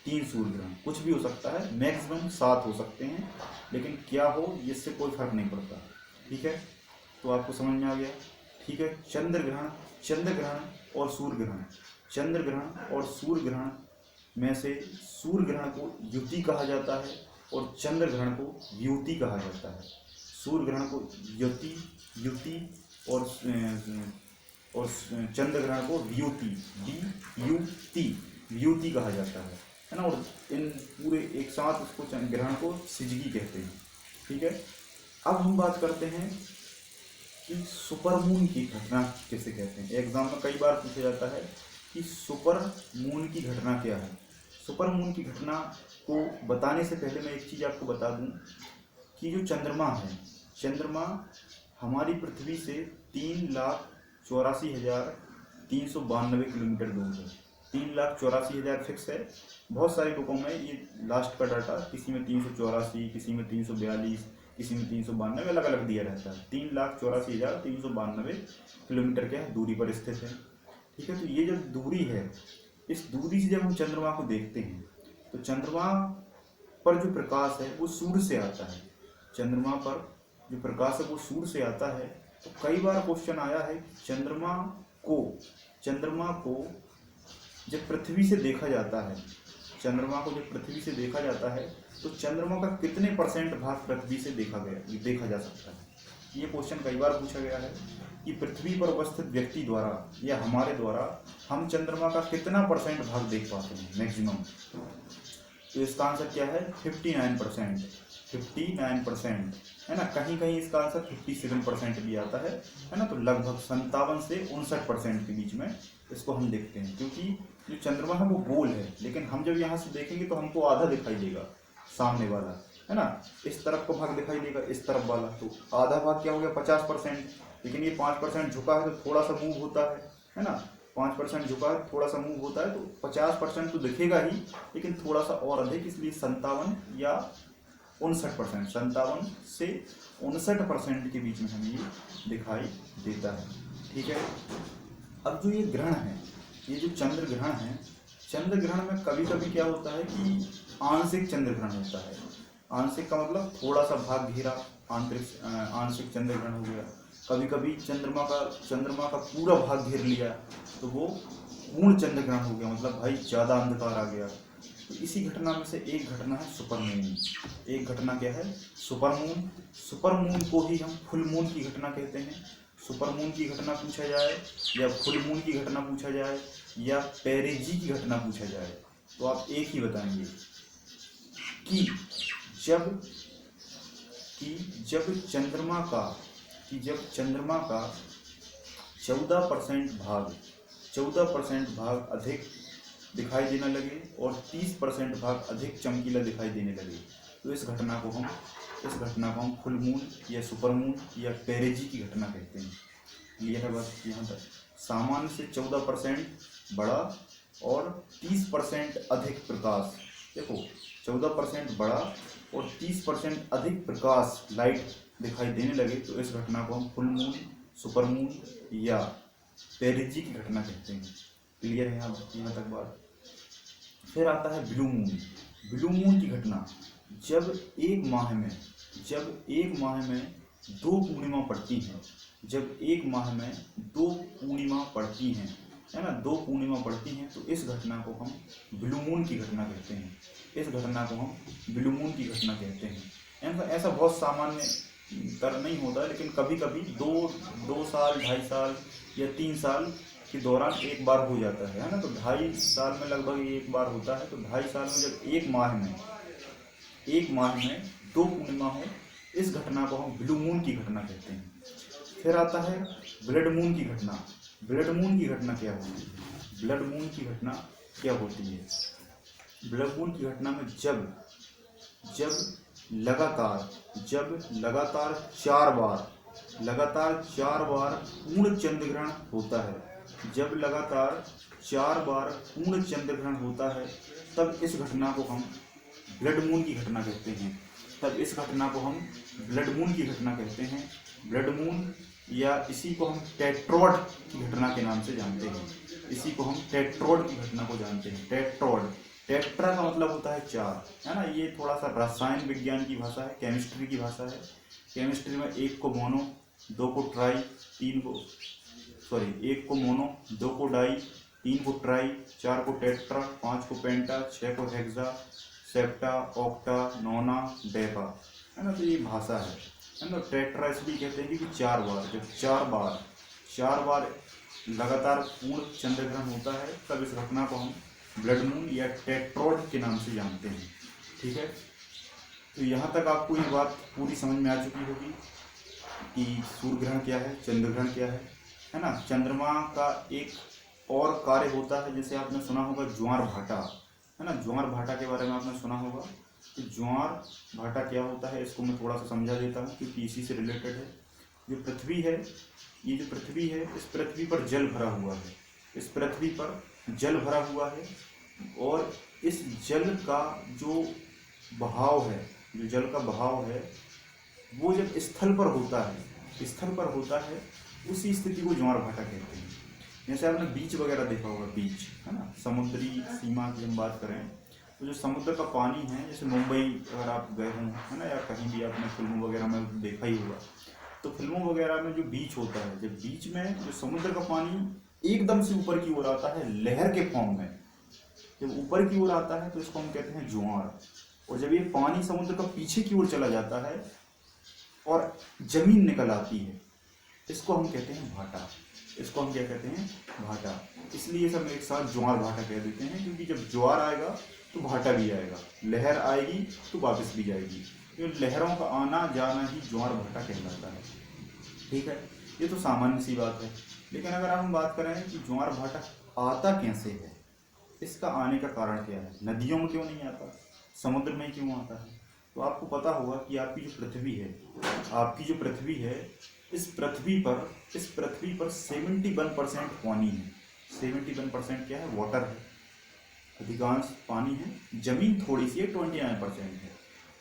3 सूर्य ग्रहण, कुछ भी हो सकता है। मैक्सिमम 7 हो सकते हैं, लेकिन क्या हो इससे कोई फर्क नहीं पड़ता। ठीक है, तो आपको समझ में आ गया। ठीक है, चंद्र ग्रहण और सूर्य ग्रहण, चंद्र ग्रहण और सूर्य ग्रहण में से सूर्य ग्रहण को युति कहा जाता है और चंद्र ग्रहण को व्युति कहा जाता है। सूर्य ग्रहण को युति और चंद्र ग्रहण को व्युति कहा जाता है ना। और इन पूरे एक साथ उसको ग्रहण को सिजगी कहते हैं। ठीक है, अब हम बात करते हैं कि सुपरमून की घटना किसे कहते हैं। एग्जाम में कई बार पूछा जाता है कि सुपरमून की घटना क्या है। सुपरमून की घटना को बताने से पहले मैं एक चीज़ आपको बता दूं कि जो चंद्रमा हमारी पृथ्वी से 3,84,392 किलोमीटर दूर है। 3,84,000 फिक्स है। बहुत सारी बुकों में ये लास्ट का डाटा, किसी में 384, किसी में 342, किसी में 392, अलग अलग दिया रहता है। 3,84,392 किलोमीटर क्या है, दूरी पर स्थित है। ठीक है, तो ये जब दूरी है इस दूरी से जब हम चंद्रमा को देखते हैं तो चंद्रमा पर जो प्रकाश है वो सूर्य से आता है। चंद्रमा पर जो प्रकाश है वो सूर्य से आता है। तो कई बार क्वेश्चन आया है चंद्रमा को जब पृथ्वी से देखा जाता है, चंद्रमा को जब पृथ्वी से देखा जाता है तो चंद्रमा का कितने % भाग पृथ्वी से देखा जा सकता है। ये क्वेश्चन कई बार पूछा गया है कि पृथ्वी पर उपस्थित व्यक्ति द्वारा या हमारे द्वारा हम चंद्रमा का कितना % भाग देख पाते हैं मैक्सिमम। तो इसका आंसर क्या है? 59%। 59% है ना। कहीं कहीं इसका आंसर 57% भी आता है ना। तो लगभग 57 से 59% के बीच में इसको हम देखते हैं, क्योंकि जो चंद्रमा है वो गोल है, लेकिन हम जब यहाँ से देखेंगे तो हमको आधा दिखाई देगा सामने वाला, है ना। इस तरफ को भाग दिखाई देगा, इस तरफ वाला, तो आधा भाग क्या हो गया? 50%। लेकिन ये 5% झुका है तो थोड़ा सा मूव होता है ना। 5% झुका है, थोड़ा सा मूव होता है, तो 50% तो दिखेगा ही, लेकिन थोड़ा सा और अधिक, इसलिए 57 या 59%, 57 से 59% के बीच में हमें ये दिखाई देता है। ठीक है। अब जो ये ग्रहण है, ये जो चंद्र ग्रहण है, चंद्र ग्रहण में कभी कभी क्या होता है कि आंशिक चंद्र ग्रहण होता है। आंशिक का मतलब थोड़ा सा भाग घेरा, आंशिक चंद्र ग्रहण हो गया। कभी कभी चंद्रमा का पूरा भाग घेर लिया तो वो पूर्ण चंद्र ग्रहण हो गया, मतलब भाई ज़्यादा अंधकार आ गया। तो इसी घटना में से एक घटना है सुपरमून। एक घटना क्या है? सुपरमून। सुपरमून को ही हम फुल मून की घटना कहते हैं। सुपरमून की घटना पूछा जाए या फुल मून की घटना पूछा जाए या पेरेजी की घटना पूछा जाए तो आप एक ही बताएंगे कि जब चंद्रमा का 14% भाग अधिक दिखाई देने लगे और 30% भाग अधिक चमकीला दिखाई देने लगे, तो इस घटना को हम फुल मून या सुपर मून या पेरेजी की घटना कहते हैं। क्लियर है बात यहाँ तक? सामान्य से 14% बड़ा और 30% अधिक प्रकाश, देखो 14% बड़ा और 30% अधिक प्रकाश लाइट दिखाई देने लगे, तो इस घटना को हम फुल मून, सुपर मून या पेरेजी की घटना कहते हैं। क्लियर है यहाँ तक बात? फिर आता है ब्लू मून। ब्लू मून की घटना, जब एक माह में 2 पूर्णिमा पड़ती हैं, जब एक माह में 2 पूर्णिमा पड़ती हैं, है ना, 2 पूर्णिमा पड़ती हैं, तो इस घटना को हम ब्लू मून की घटना कहते हैं। इस घटना को हम ब्लू मून की घटना कहते हैं। ऐसा बहुत सामान्य तर नहीं होता है, लेकिन कभी कभी 2 साल, 2.5 साल या 3 साल के दौरान एक बार हो जाता है ना। तो 2.5 साल में लगभग एक बार होता है। तो 2.5 साल में जब एक माह में 2 पूर्णिमा हो, इस घटना को हम ब्लू मून की घटना कहते हैं। फिर आता है ब्लड मून की घटना। ब्लड मून की घटना क्या होती है? ब्लड मून की घटना क्या होती है? ब्लड मून की घटना में जब लगातार 4 बार पूर्ण चंद्र ग्रहण होता है, जब लगातार 4 बार पूर्ण चंद्र ग्रहण होता है, तब इस घटना को हम ब्लड मून की घटना कहते हैं। ब्लड मून या इसी को हम टेट्रोड की घटना के नाम से जानते हैं। टेट्रोड की घटना को जानते हैं। टेट्रा का मतलब होता है 4, है ना। ये थोड़ा सा रसायन विज्ञान की भाषा है, केमिस्ट्री की भाषा है। केमिस्ट्री में 1 को मोनो, 2 को ट्राई, 1 को मोनो, 2 को डाई, 3 को ट्राई, 4 को टेट्रा, 5 को पेंटा, 6 को हेक्सा, सेप्टा, ऑक्टा, नोना, डेका, है ना। तो ये भाषा है ना। टेट्रा इसलिए कहते हैं कि 4 बार, जब 4 बार लगातार पूर्ण चंद्र ग्रहण होता है, तब इस घटना को हम ब्लड मून या टेट्रोड के नाम से जानते हैं। ठीक है। तो यहाँ तक आपको ये बात पूरी समझ में आ चुकी होगी कि सूर्य ग्रहण क्या है, चंद्र ग्रहण क्या है ना। चंद्रमा का एक और कार्य होता है, जैसे आपने सुना होगा ज्वार भाटा, है ना। ज्वार भाटा के बारे में आपने सुना होगा कि ज्वार भाटा क्या होता है। इसको मैं थोड़ा सा समझा देता हूँ क्योंकि इसी से रिलेटेड है। जो पृथ्वी है, ये जो पृथ्वी है, इस पृथ्वी पर जल भरा हुआ है, और इस जल का जो बहाव है, वो जब स्थल पर होता है, उसी स्थिति को ज्वार भाटा कहते हैं। जैसे आपने बीच वगैरह देखा होगा, बीच है ना, समुद्री सीमा की हम बात करें तो जो समुद्र का पानी है, जैसे मुंबई अगर आप गए हों है ना, या कहीं भी आपने फिल्मों वगैरह में देखा ही होगा, तो फिल्मों वगैरह में जो बीच होता है, जब बीच में जो समुद्र का पानी एकदम से ऊपर की ओर आता है लहर के फॉर्म में, जब ऊपर की ओर आता है तो इसको हम कहते हैं ज्वार। और जब ये पानी समुद्र का पीछे की ओर चला जाता है और जमीन निकल आती है, इसको हम कहते हैं भाटा। इसको हम क्या कहते हैं? भाटा। इसलिए सब एक साथ ज्वार भाटा कह देते हैं, क्योंकि जब ज्वार आएगा तो भाटा भी आएगा, लहर आएगी तो वापस भी जाएगी, तो लहरों का आना जाना ही ज्वार भाटा कहलाता है। ठीक है, ये तो सामान्य सी बात है। लेकिन अगर हम बात करें कि ज्वार भाटा आता कैसे है, इसका आने का कारण क्या है, नदियों में क्यों नहीं आता, समुद्र में क्यों आता है, तो आपको पता होगा कि आपकी जो पृथ्वी है, इस पृथ्वी पर 71% पानी है। 71% क्या है? वाटर है, अधिकांश पानी है। जमीन थोड़ी सी है, 29% है।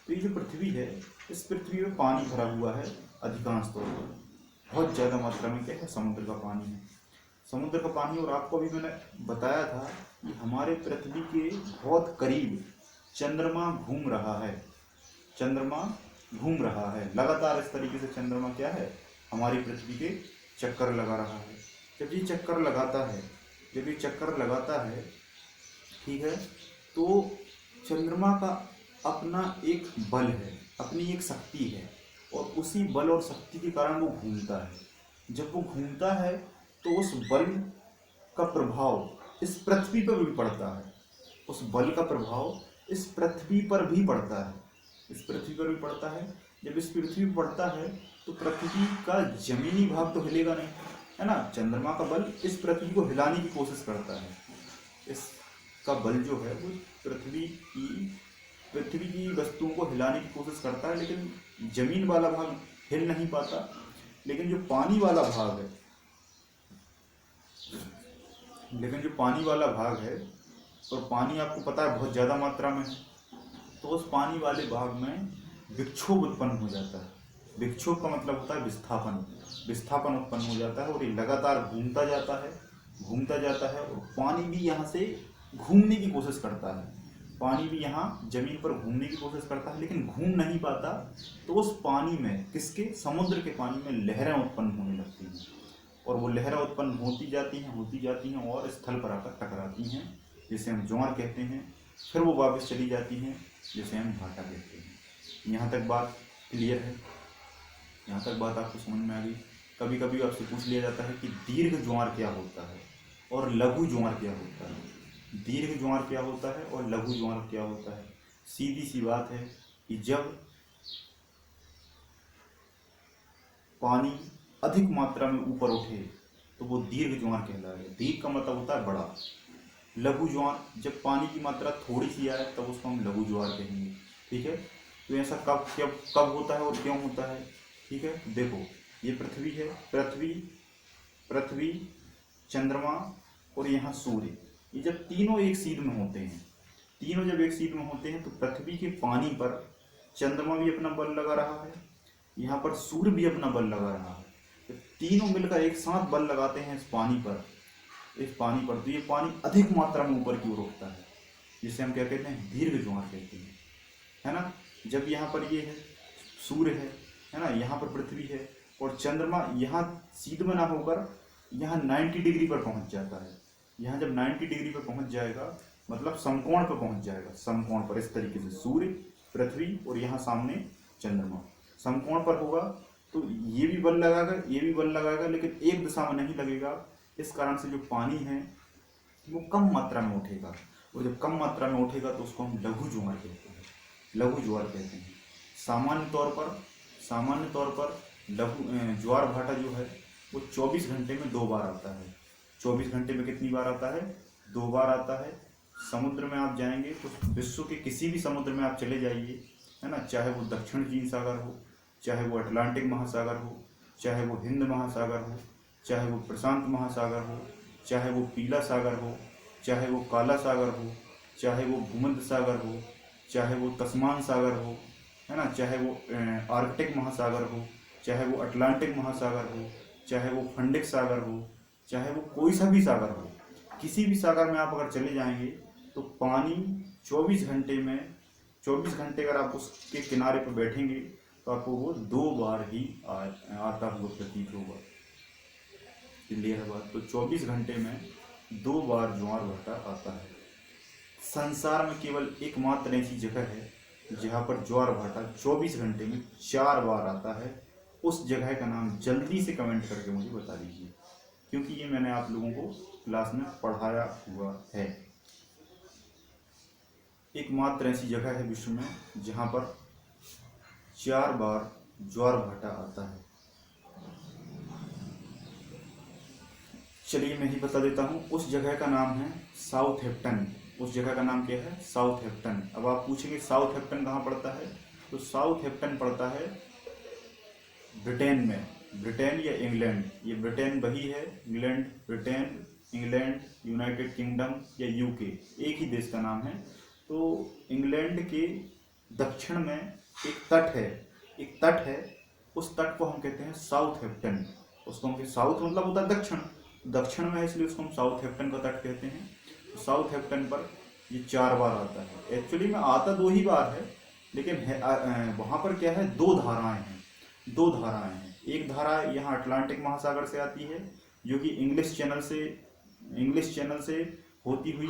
तो ये जो पृथ्वी है, इस पृथ्वी में पानी भरा हुआ है अधिकांश तौर पर, बहुत ज़्यादा मात्रा में क्या है? समुद्र का पानी है। समुद्र का पानी, और आपको अभी मैंने बताया था कि हमारे पृथ्वी के बहुत करीब चंद्रमा घूम रहा है। चंद्रमा घूम रहा है लगातार, इस तरीके से चंद्रमा क्या है? हमारी पृथ्वी के चक्कर लगा रहा है। जब ये चक्कर लगाता है, ठीक है, तो चंद्रमा का अपना एक बल है, अपनी एक शक्ति है, और उसी बल और शक्ति के कारण वो घूमता है। जब वो घूमता है तो उस बल का प्रभाव इस पृथ्वी पर भी पड़ता है। उस बल का प्रभाव इस पृथ्वी पर भी पड़ता है। जब इस पृथ्वी पर पड़ता है तो पृथ्वी का जमीनी भाग तो हिलेगा नहीं, है ना। चंद्रमा का बल इस पृथ्वी को हिलाने की कोशिश करता है। इसका बल जो है वो पृथ्वी की वस्तुओं को हिलाने की कोशिश करता है, लेकिन जमीन वाला भाग हिल नहीं पाता। लेकिन जो पानी वाला भाग है, और पानी आपको पता है बहुत ज़्यादा मात्रा में है, तो उस पानी वाले भाग में विक्षोभ उत्पन्न हो जाता है। विक्षोभ का मतलब होता है विस्थापन उत्पन्न हो जाता है, और ये लगातार घूमता जाता है, और पानी भी यहाँ से घूमने की कोशिश करता है। पानी भी यहाँ जमीन पर घूमने की कोशिश करता है, लेकिन घूम नहीं पाता। तो उस पानी में, समुद्र के पानी में लहरें उत्पन्न होने लगती हैं, और वो लहरें उत्पन्न होती जाती हैं और स्थल पर आकर टकराती हैं, जिसे हम ज्वार कहते हैं। फिर वो वापस चली जाती हैं, जिसे हम भाटा कहते हैं। यहाँ तक बात क्लियर है? यहाँ तक बात आपको समझ में आ गई? कभी कभी आपसे पूछ लिया जाता है कि दीर्घ ज्वार क्या होता है और लघु ज्वार क्या होता है। दीर्घ ज्वार क्या होता है और लघु ज्वार क्या होता है? सीधी सी बात है कि जब पानी अधिक मात्रा में ऊपर उठे तो वो दीर्घ ज्वार कहलाएगा। दीर्घ का मतलब होता है बड़ा। लघु ज्वार, जब पानी की मात्रा थोड़ी सी आए तब उसको हम लघु ज्वार कहेंगे। ठीक है, तो ऐसा कब होता है और क्यों होता है? ठीक है, देखो, ये पृथ्वी है, पृथ्वी, चंद्रमा और यहाँ सूर्य, ये जब तीनों एक सीध में होते हैं, तो पृथ्वी के पानी पर चंद्रमा भी अपना बल लगा रहा है, यहाँ पर सूर्य भी अपना बल लगा रहा है। तो तीनों मिलकर एक साथ बल लगाते हैं इस पानी पर, तो ये पानी अधिक मात्रा में ऊपर की ओर उठता है, जिसे हम क्या कहते हैं? दीर्घ ज्वार कहते हैं, है ना। जब यहाँ पर ये है, सूर्य है ना, यहाँ पर पृथ्वी है, और चंद्रमा यहाँ सीध में ना होकर यहाँ 90 डिग्री पर पहुँच जाता है। यहाँ जब 90 डिग्री पर पहुँच जाएगा, मतलब समकोण पर पहुँच जाएगा, समकोण पर, इस तरीके से सूर्य, पृथ्वी और यहाँ सामने चंद्रमा समकोण पर होगा, तो ये भी बल लगाएगा, लेकिन एक दिशा में नहीं लगेगा। इस कारण से जो पानी है वो कम मात्रा में उठेगा, और जब कम मात्रा में उठेगा तो उसको हम लघु ज्वार कहते हैं। सामान्य तौर पर ज्वार भाटा जो है वो 24 घंटे में 2 बार आता है। 24 घंटे में कितनी बार आता है? 2 बार आता है। समुद्र में आप जाएंगे तो विश्व के किसी भी समुद्र में आप चले जाइए, है ना, चाहे वो दक्षिण चीन सागर हो, चाहे वो अटलांटिक महासागर हो, चाहे वो हिंद महासागर हो, चाहे वो प्रशांत महासागर हो, चाहे वो पीला सागर हो, चाहे वो काला सागर हो, चाहे वो भूमध्य सागर हो, चाहे वो तस्मान सागर हो, है ना, चाहे वो आर्कटिक महासागर हो, चाहे वो अटलांटिक महासागर हो, चाहे वो खंडिक सागर हो, चाहे वो कोई सा भी सागर हो, किसी भी सागर में आप अगर चले जाएंगे तो पानी 24 घंटे में 24 घंटे अगर आप उसके किनारे पर बैठेंगे तो आपको वो 2 बार ही आता हुआ प्रतीत होगा। क्लियर है बात? तो 24 घंटे में 2 बार ज्वार भाटा आता है। संसार में केवल एकमात्र ऐसी जगह है जहाँ पर ज्वार भाटा 24 घंटे में 4 बार आता है। उस जगह का नाम जल्दी से कमेंट करके मुझे बता दीजिए, क्योंकि ये मैंने आप लोगों को क्लास में पढ़ाया हुआ है। एकमात्र ऐसी जगह है विश्व में जहाँ पर 4 बार ज्वार भाटा आता है। चलिए मैं ही बता देता हूँ। उस जगह का नाम है साउथहैम्पटन। उस जगह का नाम क्या है? साउथहैम्पटन। अब आप पूछेंगे साउथहैम्पटन कहाँ पड़ता है? तो साउथहैम्पटन पड़ता है ब्रिटेन में। ब्रिटेन या इंग्लैंड, ये ब्रिटेन वही है, England, Britain, England, United kingdom या यूके, एक ही देश का नाम है। तो इंग्लैंड के दक्षिण में एक तट है, उस तट को हम कहते हैं साउथहैम्पटन। उसको हम साउथ मतलब होता है दक्षिण में है, इसलिए उसको हम साउथहैम्पटन का तट कहते हैं। तो साउथहैम्पटन पर ये 4 बार आता है। एक्चुअली में आता 2 ही बार है, लेकिन वहाँ पर क्या है, 2 धाराएं हैं। एक धारा यहाँ अटलांटिक महासागर से आती है जो कि इंग्लिश चैनल से होती हुई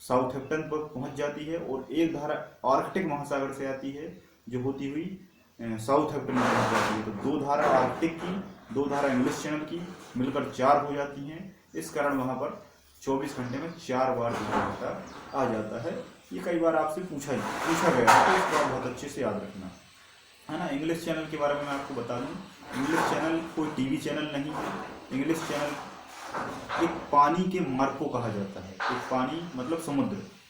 साउथहैम्पटन पर पहुँच जाती है, और एक धारा आर्कटिक महासागर से आती है जो होती हुई साउथहैम्पटन में पहुँच जाती है। तो 2 धारा आर्कटिक की, 2 धारा इंग्लिश चैनल की मिलकर 4 हो जाती हैं। इस कारण वहाँ पर 24 घंटे में 4 बार आ जाता है। ये कई बार आपसे पूछा गया है, तो इसको आप बहुत अच्छे से याद रखना है ना। इंग्लिश चैनल के बारे में मैं आपको बता दूं, इंग्लिश चैनल कोई टीवी चैनल नहीं है। इंग्लिश चैनल एक पानी के मार्ग को कहा जाता है। एक पानी मतलब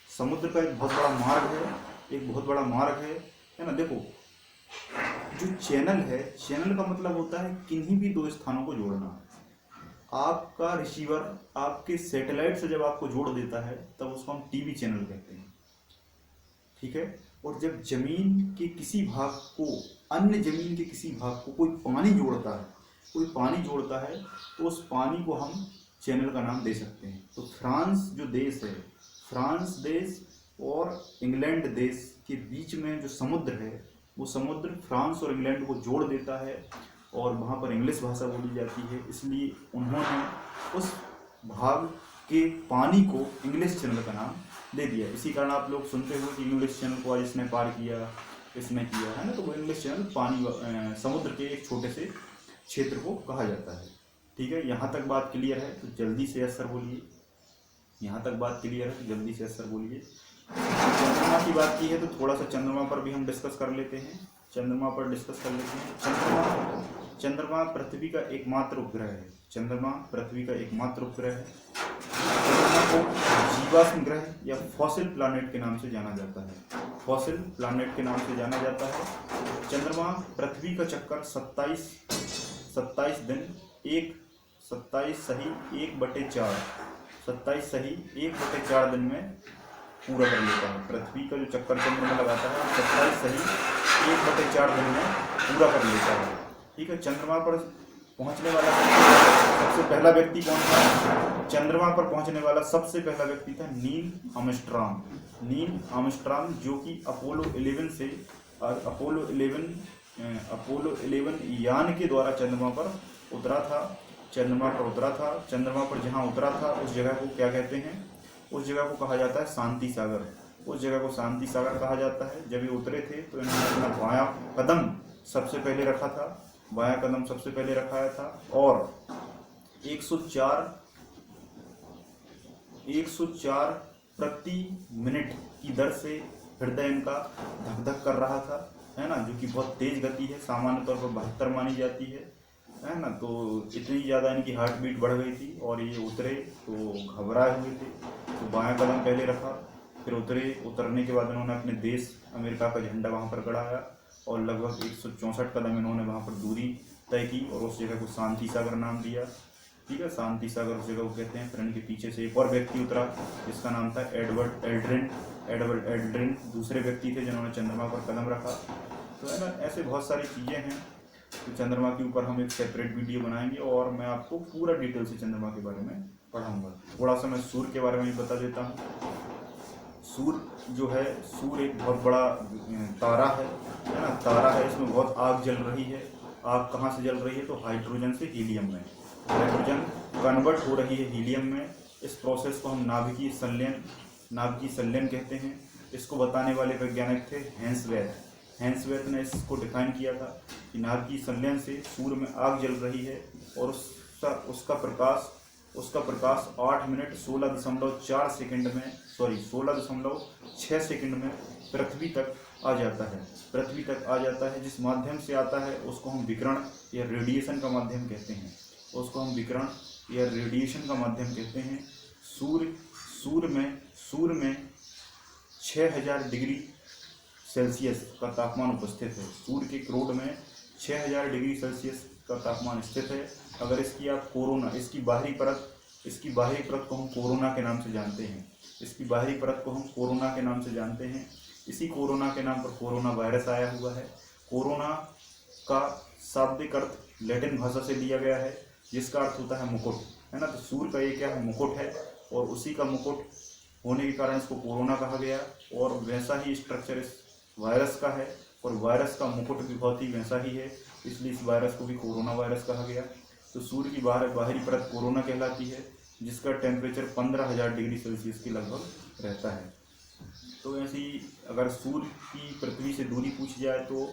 समुद्र का एक बहुत बड़ा मार्ग है ना। देखो, जो चैनल का मतलब होता है किन्हीं भी 2 स्थानों को जोड़ना। आपका रिसीवर आपके सैटेलाइट से जब आपको जोड़ देता है तब उसको हम टीवी चैनल कहते हैं, ठीक है। और जब जमीन के किसी भाग को अन्य जमीन के किसी भाग को कोई पानी जोड़ता है तो उस पानी को हम चैनल का नाम दे सकते हैं। तो फ्रांस जो देश है, फ्रांस देश और इंग्लैंड देश के बीच में जो समुद्र है, वो समुद्र फ्रांस और इंग्लैंड को जोड़ देता है, और वहाँ पर इंग्लिश भाषा बोली जाती है। इसलिए उन्होंने उस भाग के पानी को इंग्लिश चैनल का नाम दे दिया। इसी कारण आप लोग सुनते हो कि इंग्लिश चैनल को आज इसने पार किया, इसने किया, है ना। तो वो इंग्लिश चैनल पानी समुद्र के एक छोटे से क्षेत्र को कहा जाता है, ठीक है। यहाँ तक बात क्लियर है तो जल्दी से यस सर बोलिए। चंद्रमा की बात की है तो थोड़ा सा चंद्रमा पर भी हम डिस्कस कर लेते हैं। चंद्रमा पृथ्वी का एकमात्र उपग्रह है। चंद्रमा को जीवाश्म ग्रह या फॉसिल प्लैनेट के नाम से जाना जाता है। चंद्रमा पृथ्वी का चक्कर 27 दिन 1/4 दिन में पूरा कर लेता है। पृथ्वी का जो चक्कर चंद्रमा लगाता है 27 सही 1/4 दिन में पूरा कर लेता है, ठीक है। चंद्रमा पर पहुंचने वाला सबसे पहला व्यक्ति कौन था? चंद्रमा पर पहुंचने वाला सबसे पहला व्यक्ति था नील आर्मस्ट्रांग, जो कि अपोलो 11 यान के द्वारा चंद्रमा पर उतरा था। चंद्रमा पर जहां उतरा था उस जगह को क्या कहते हैं? उस जगह को कहा जाता है शांति सागर कहा जाता है। जब ये उतरे थे तो इन्होंने अपना बायां कदम सबसे पहले रखाया था और 104 प्रति मिनट की दर से हृदय इनका धक-धक कर रहा था, है ना, जो कि बहुत तेज गति है, सामान्य तौर पर 72 मानी जाती है ना। तो इतनी ज़्यादा इनकी हार्ट बीट बढ़ गई थी और ये उतरे तो घबराए हुए थे। तो बायां कदम पहले रखा, फिर उतरने के बाद इन्होंने अपने देश अमेरिका का झंडा वहाँ पर गड़ाया और लगभग 164 कदम इन्होंने वहाँ पर दूरी तय की और उस जगह को शांति सागर नाम दिया, ठीक है। शांति सागर उस जगह को कहते हैं। फिर इनके पीछे से एक और व्यक्ति उतरा जिसका नाम था एडवर्ड एल्ड्रिन, दूसरे व्यक्ति थे जिन्होंने चंद्रमा पर कदम रखा। तो है ना, ऐसे बहुत सारी चीज़ें हैं। तो चंद्रमा के ऊपर हम एक सेपरेट वीडियो बनाएंगे और मैं आपको पूरा डिटेल से चंद्रमा के बारे में पढ़ाऊंगा। थोड़ा सा मैं सूर्य के बारे में भी बता देता हूँ। सूर्य जो है, सूर्य एक बहुत बड़ा तारा है ना। तारा है, इसमें बहुत आग जल रही है। आग कहाँ से जल रही है? तो हाइड्रोजन से हीलियम में। हाइड्रोजन कन्वर्ट हो रही है हीलियम में। इस प्रोसेस को हम नाभिकीय संलयन कहते हैं। इसको बताने वाले वैज्ञानिक थे हेंसवेथ ने इसको डिफाइन किया था कि नाभिकीय संलयन से सूर्य में आग जल रही है और उसका प्रकाश 8 मिनट 16.4 सेकंड में 16.6 सेकंड में पृथ्वी तक आ जाता है। जिस माध्यम से आता है उसको हम विकिरण या रेडिएशन का माध्यम कहते हैं। सूर्य में 6000 डिग्री सेल्सियस का तापमान उपस्थित है। सूर्य के क्रोड में 6000 डिग्री सेल्सियस का तापमान स्थित है। अगर इसकी बाहरी परत को हम कोरोना के नाम से जानते हैं। इसी कोरोना के नाम पर कोरोना वायरस आया हुआ है। कोरोना का शाब्दिक अर्थ लैटिन भाषा से लिया गया है, जिसका अर्थ होता है मुकुट, है ना। तो सूर्य का ये क्या है? मुकुट है, और उसी का मुकुट होने के कारण इसको कोरोना कहा गया। और वैसा ही स्ट्रक्चर इस वायरस का है, और वायरस का मुकुट भी बहुत ही वैसा ही है, इसलिए इस वायरस को भी कोरोना वायरस कहा गया। तो सूर्य की बाहरी परत कोरोना कहलाती है, जिसका टेम्परेचर 15,000 डिग्री सेल्सियस के लगभग रहता है। तो ऐसी अगर सूर्य की पृथ्वी से दूरी पूछी जाए तो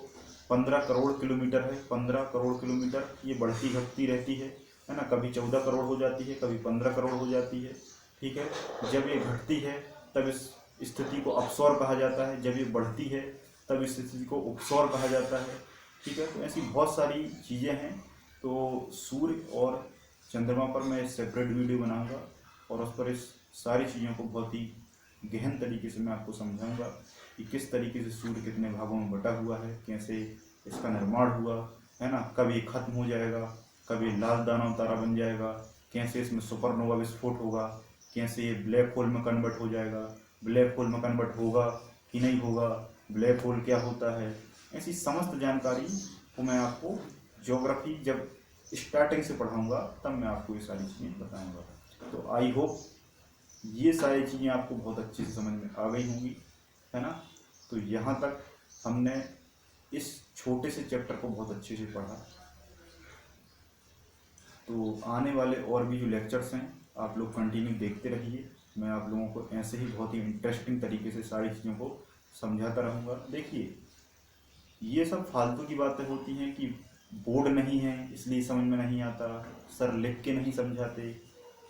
15 करोड़ किलोमीटर है। 15 करोड़ किलोमीटर। ये बढ़ती घटती रहती है ना। कभी 14 करोड़ हो जाती है, कभी 15 करोड़ हो जाती है, ठीक है। जब ये घटती है तब इस स्थिति को अपसौर कहा जाता है, जब ये बढ़ती है तब इस स्थिति को उपसौर कहा जाता है, ठीक है। तो ऐसी बहुत सारी चीज़ें हैं। तो सूर्य और चंद्रमा पर मैं एक सेपरेट वीडियो बनाऊंगा और उस पर इस सारी चीज़ों को बहुत ही गहन तरीके से मैं आपको समझाऊंगा कि किस तरीके से सूर्य कितने भागों में बटा हुआ है, कैसे इसका निर्माण हुआ, है ना। कब ये खत्म हो जाएगा, कब ये लाल दानव तारा बन जाएगा, कैसे इसमें सुपरनोवा विस्फोट होगा, कैसे ये ब्लैक होल में कन्वर्ट हो जाएगा, ब्लैक होल में कन्वर्ट होगा कि नहीं होगा, ब्लैक होल क्या होता है। ऐसी समस्त जानकारी को मैं आपको ज्योग्राफी जब स्टार्टिंग से पढ़ाऊंगा तब मैं आपको ये सारी चीज़ें बताऊंगा। तो आई होप ये सारी चीज़ें आपको बहुत अच्छे से समझ में आ गई होंगी, है ना। तो यहाँ तक हमने इस छोटे से चैप्टर को बहुत अच्छे से पढ़ा। तो आने वाले और भी जो लेक्चर्स हैं आप लोग कंटिन्यू देखते रहिए। मैं आप लोगों को ऐसे ही बहुत ही इंटरेस्टिंग तरीके से सारी चीज़ों को समझाता रहूँगा। देखिए, ये सब फालतू की बातें होती हैं कि बोर्ड नहीं है इसलिए समझ में नहीं आता, सर लिख के नहीं समझाते,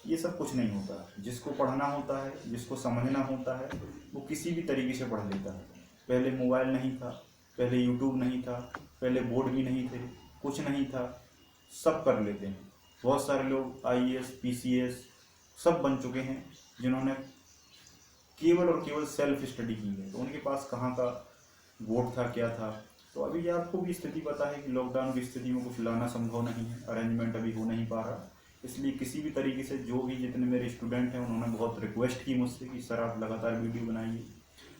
ये सब कुछ नहीं होता। जिसको पढ़ना होता है, जिसको समझना होता है, वो किसी भी तरीके से पढ़ लेता है। पहले मोबाइल नहीं था, पहले यूट्यूब नहीं था, पहले बोर्ड भी नहीं थे, कुछ नहीं था, सब कर लेते हैं। बहुत सारे लोग IAS PCS सब बन चुके हैं जिन्होंने केवल और केवल सेल्फ स्टडी की है। तो उनके पास कहाँ का बोर्ड था, क्या था। तो अभी आपको भी स्थिति पता है कि लॉकडाउन की स्थिति में कुछ लाना संभव नहीं है, अरेंजमेंट अभी हो नहीं पा रहा। इसलिए किसी भी तरीके से जितने मेरे स्टूडेंट हैं उन्होंने बहुत रिक्वेस्ट की मुझसे कि सर आप लगातार वीडियो बनाइए,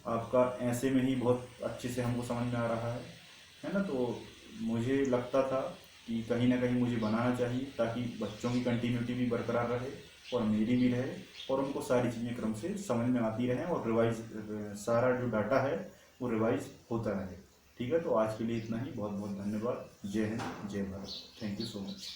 आपका ऐसे में ही बहुत अच्छे से हमको समझ में आ रहा है ना। तो मुझे लगता था कि कहीं ना कहीं मुझे बनाना चाहिए ताकि बच्चों की कंटिन्यूटी भी बरकरार रहे और मेरी भी रहे, और उनको सारी चीज़ें क्रम से समझ में आती रहें और रिवाइज सारा जो डाटा है वो रिवाइज होता रहे, ठीक है। तो आज के लिए इतना ही। बहुत बहुत धन्यवाद। जय हिंद, जय Bharat. Thank you so much.